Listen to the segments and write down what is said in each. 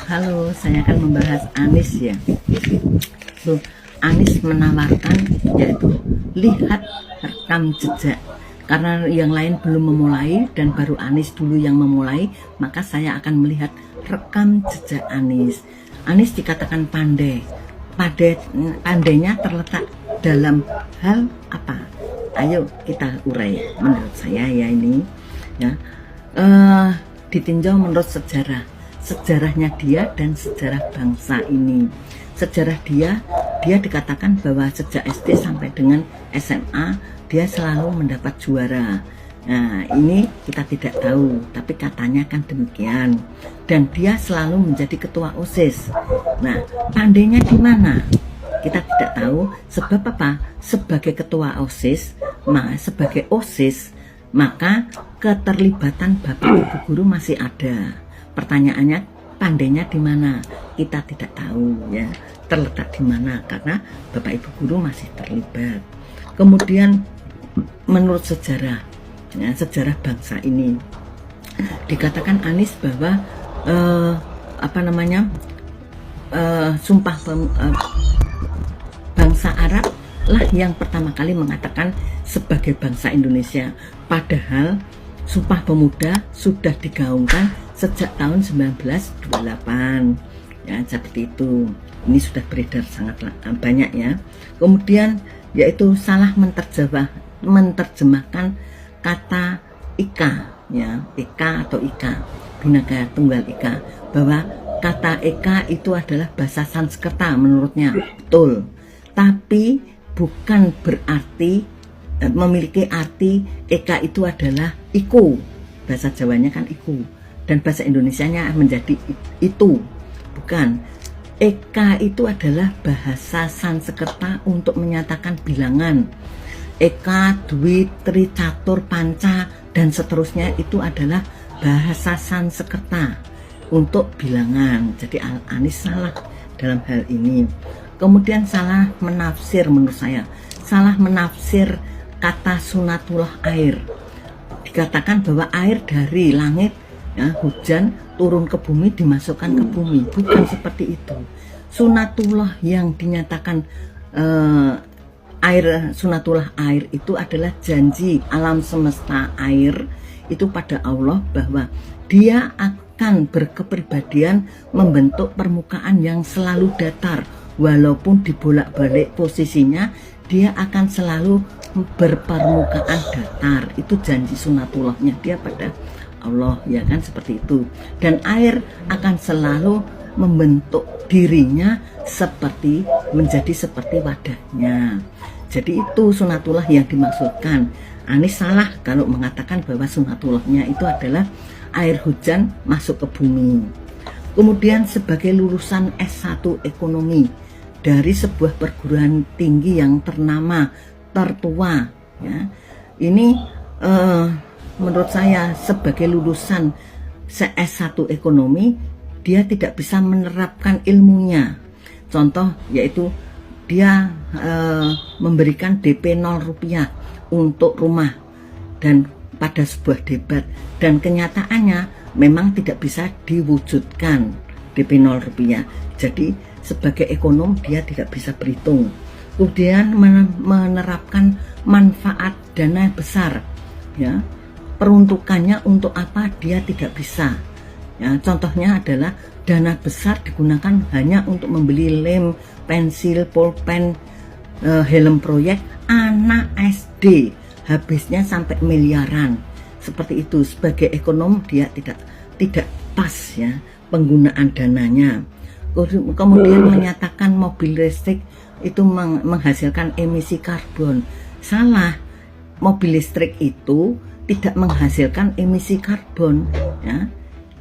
Halo, saya akan membahas Anies ya. Tuh, Anies menawarkan yaitu lihat rekam jejak. Karena yang lain belum memulai dan baru Anies dulu yang memulai, maka saya akan melihat rekam jejak Anies. Anies dikatakan pandai. Pandainya terletak dalam hal apa? Ayo kita urai. Menurut saya ya ini ya ditinjau menurut sejarahnya dia dan sejarah bangsa ini. Sejarah dia dikatakan bahwa sejak SD sampai dengan SMA dia selalu mendapat juara. Nah, ini kita tidak tahu, tapi katanya kan demikian. Dan dia selalu menjadi ketua OSIS. Nah, pandainya di mana? Kita tidak tahu. Sebab apa? Sebagai ketua OSIS, sebagai OSIS, maka keterlibatan Bapak Ibu guru masih ada. Pertanyaannya, pandainya di mana? Kita tidak tahu ya, terletak di mana, karena Bapak Ibu guru masih terlibat. Kemudian menurut sejarah ya, sejarah bangsa ini dikatakan Anies bahwa bangsa Arab lah yang pertama kali mengatakan sebagai bangsa Indonesia, padahal Sumpah Pemuda sudah digaungkan sejak tahun 1928 ya, seperti itu. Ini sudah beredar sangat banyak ya. Kemudian yaitu salah menerjemahkan kata ika ya, ika atau ika, Bhinneka Tunggal Ika, bahwa kata eka itu adalah bahasa Sanskerta menurutnya, betul, tapi bukan berarti memiliki arti eka itu adalah iku. Bahasa Jawanya kan iku dan bahasa Indonesianya menjadi itu, bukan. Eka itu adalah bahasa Sanskerta untuk menyatakan bilangan. Eka, Dwi, Tri, Catur, Panca dan seterusnya itu adalah bahasa Sanskerta untuk bilangan. Jadi Anies salah dalam hal ini. Kemudian salah menafsir, menurut saya salah menafsir kata sunatullah air. Dikatakan bahwa air dari langit ya, hujan turun ke bumi, dimasukkan ke bumi. Bukan seperti itu. Sunatullah yang dinyatakan sunatullah air itu adalah janji alam semesta air itu pada Allah bahwa dia akan berkepribadian membentuk permukaan yang selalu datar, walaupun dibolak-balik posisinya dia akan selalu berpermukaan datar. Itu janji sunatullahnya dia pada Allah ya kan, seperti itu. Dan air akan selalu membentuk dirinya menjadi seperti wadahnya. Jadi itu sunatullah yang dimaksudkan. Anies salah kalau mengatakan bahwa sunatullahnya itu adalah air hujan masuk ke bumi. Kemudian sebagai lulusan S1 ekonomi dari sebuah perguruan tinggi yang ternama, tertua ya, ini menurut saya sebagai lulusan S1 ekonomi dia tidak bisa menerapkan ilmunya. Contoh yaitu dia memberikan DP 0 rupiah untuk rumah dan pada sebuah debat, dan kenyataannya memang tidak bisa diwujudkan DP 0 rupiah. Jadi sebagai ekonom dia tidak bisa berhitung. Kemudian menerapkan manfaat dana besar ya, peruntukannya untuk apa dia tidak bisa ya. Contohnya adalah dana besar digunakan hanya untuk membeli lem, pensil, pulpen, helm proyek anak SD, habisnya sampai miliaran. Seperti itu. Sebagai ekonom dia tidak pas ya penggunaan dananya. Kemudian menyatakan mobil listrik itu menghasilkan emisi karbon. Salah. Mobil listrik itu tidak menghasilkan emisi karbon ya.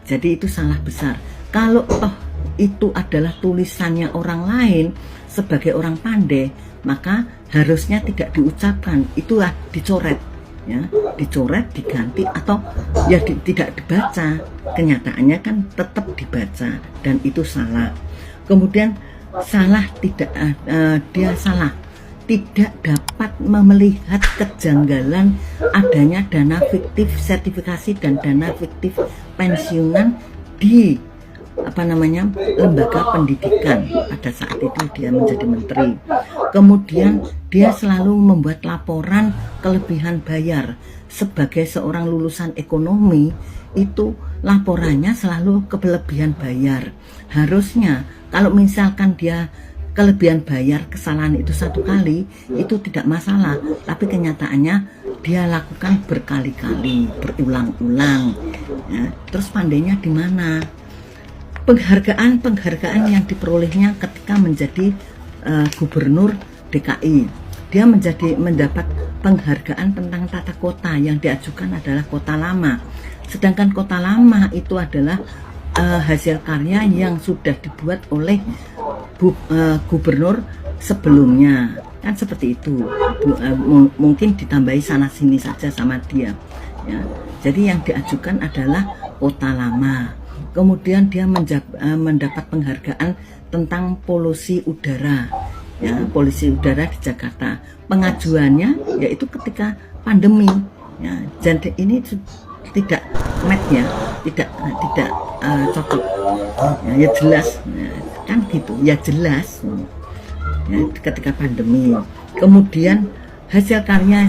Jadi itu salah besar. Kalau toh itu adalah tulisannya orang lain sebagai orang pandai, maka harusnya tidak diucapkan, itu dicoret ya, dicoret, diganti, atau ya tidak dibaca. Kenyataannya kan tetap dibaca dan itu salah. Kemudian salah dia salah tidak dapat melihat kejanggalan adanya dana fiktif sertifikasi dan dana fiktif pensiunan di lembaga pendidikan pada saat itu dia menjadi menteri. Kemudian dia selalu membuat laporan kelebihan bayar sebagai seorang lulusan ekonomi. Itu laporannya selalu kelebihan bayar. Harusnya kalau misalkan dia kelebihan bayar kesalahan itu 1 kali itu tidak masalah, tapi kenyataannya dia lakukan berkali-kali, berulang-ulang ya. Terus pandainya di mana? Penghargaan yang diperolehnya ketika menjadi gubernur DKI, dia mendapat penghargaan tentang tata kota yang diajukan adalah kota lama, sedangkan kota lama itu adalah hasil karya yang sudah dibuat oleh gubernur sebelumnya, kan seperti itu. Mungkin ditambahi sana sini saja sama dia ya. Jadi yang diajukan adalah kota lama. Kemudian dia mendapat penghargaan tentang polusi udara ya, polusi udara di Jakarta. Pengajuannya yaitu ketika pandemi ya. Jadi ini tidak match ya, tidak cocok ya, jelas ya, kan gitu ya, jelas ya, ketika pandemi. Kemudian hasil karya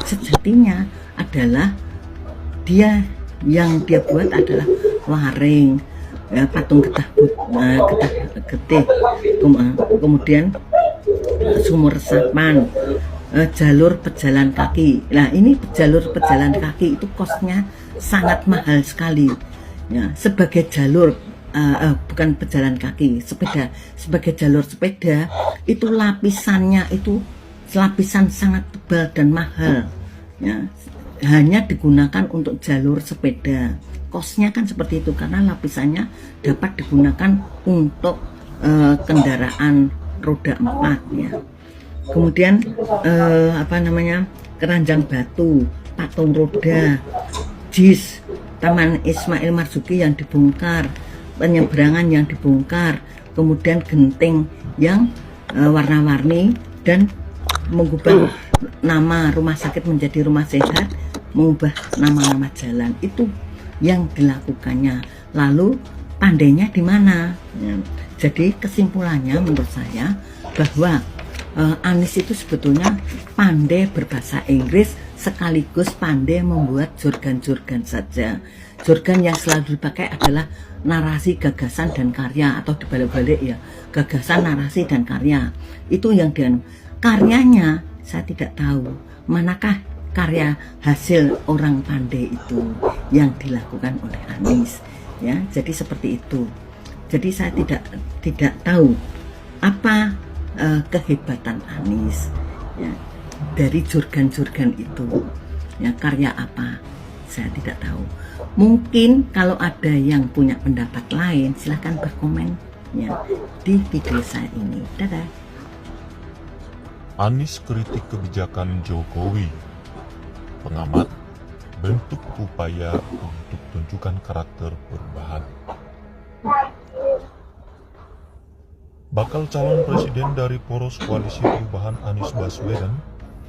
sejatinya adalah yang dia buat adalah waring ya, patung getah getih, kemudian sumur resapan, jalur pejalan kaki. Nah ini jalur pejalan kaki itu kosnya sangat mahal sekali ya, sebagai jalur bukan pejalan kaki, sepeda, sebagai jalur sepeda itu lapisannya itu lapisan sangat tebal dan mahal ya, hanya digunakan untuk jalur sepeda. Kosnya kan seperti itu karena lapisannya dapat digunakan untuk kendaraan roda 4 ya. Kemudian keranjang batu, patung roda, JIS, Taman Ismail Marzuki yang dibongkar, penyeberangan yang dibongkar, kemudian genting yang warna-warni dan mengubah nama rumah sakit menjadi rumah sehat, mengubah nama-nama jalan, itu yang dilakukannya. Lalu pandainya di mana ya. Jadi kesimpulannya menurut saya bahwa Anies itu sebetulnya pandai berbahasa Inggris sekaligus pandai membuat jorgan-jorgan saja. Jorgan yang selalu dipakai adalah narasi, gagasan, dan karya, atau dibalik-balik ya, gagasan, narasi, dan karya. Itu yang karyanya saya tidak tahu. Manakah karya hasil orang pandai itu yang dilakukan oleh Anies ya. Jadi seperti itu. Jadi saya tidak tahu apa kehebatan Anies ya, dari jorgan-jorgan itu ya, karya apa saya tidak tahu. Mungkin kalau ada yang punya pendapat lain silahkan berkomen ya di video saya ini. Dadah. Anies kritik kebijakan Jokowi. Pengamat, bentuk upaya untuk tunjukkan karakter perubahan. Bakal calon presiden dari poros koalisi perubahan Anies Baswedan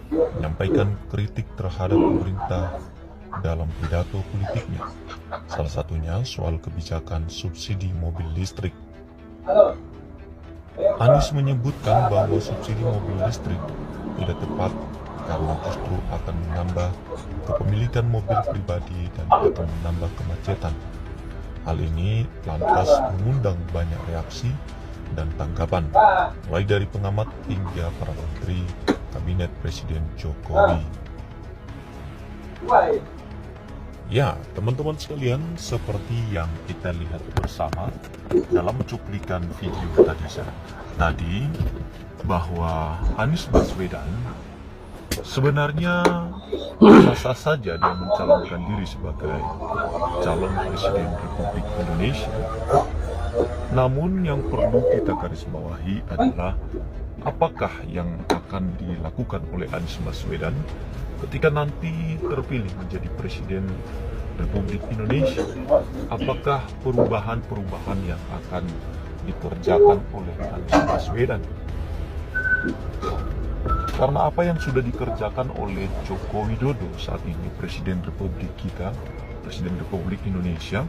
menyampaikan kritik terhadap pemerintah dalam pidato politiknya, salah satunya soal kebijakan subsidi mobil listrik. Anies menyebutkan bahwa subsidi mobil listrik tidak tepat karena justru akan menambah kepemilikan mobil pribadi dan akan menambah kemacetan. Hal ini lantas mengundang banyak reaksi dan tanggapan, mulai dari pengamat hingga para menteri Kabinet Presiden Jokowi. Ya, teman-teman sekalian, seperti yang kita lihat bersama dalam cuplikan video tadi bahwa Anies Baswedan sebenarnya sah-sah saja dia mencalonkan diri sebagai calon presiden Republik Indonesia. Namun yang perlu kita garis bawahi adalah apakah yang akan dilakukan oleh Anies Baswedan ketika nanti terpilih menjadi presiden Republik Indonesia. Apakah perubahan-perubahan yang akan dikerjakan oleh Anies Baswedan? Karena apa yang sudah dikerjakan oleh Joko Widodo saat ini, Presiden Republik kita, Presiden Republik Indonesia,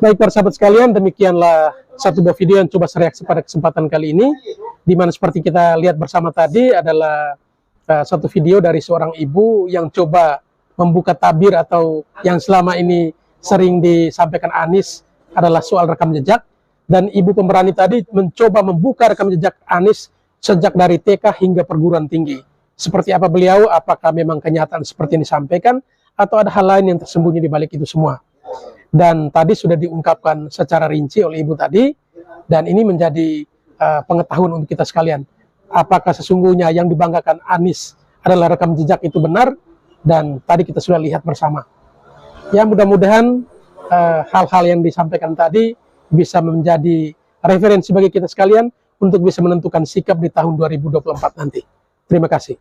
Baik para sahabat sekalian, demikianlah satu buah video yang coba saya reaksi pada kesempatan kali ini, di mana seperti kita lihat bersama tadi adalah satu video dari seorang ibu yang coba membuka tabir atau yang selama ini sering disampaikan Anies adalah soal rekam jejak, dan ibu pemberani tadi mencoba membuka rekam jejak Anies sejak dari TK hingga perguruan tinggi. Seperti apa beliau, apakah memang kenyataan seperti yang disampaikan atau ada hal lain yang tersembunyi di balik itu semua. Dan tadi sudah diungkapkan secara rinci oleh ibu tadi, dan ini menjadi pengetahuan untuk kita sekalian. Apakah sesungguhnya yang dibanggakan Anies adalah rekam jejak itu benar, dan tadi kita sudah lihat bersama. Ya, mudah-mudahan hal-hal yang disampaikan tadi bisa menjadi referensi bagi kita sekalian untuk bisa menentukan sikap di tahun 2024 nanti. Terima kasih.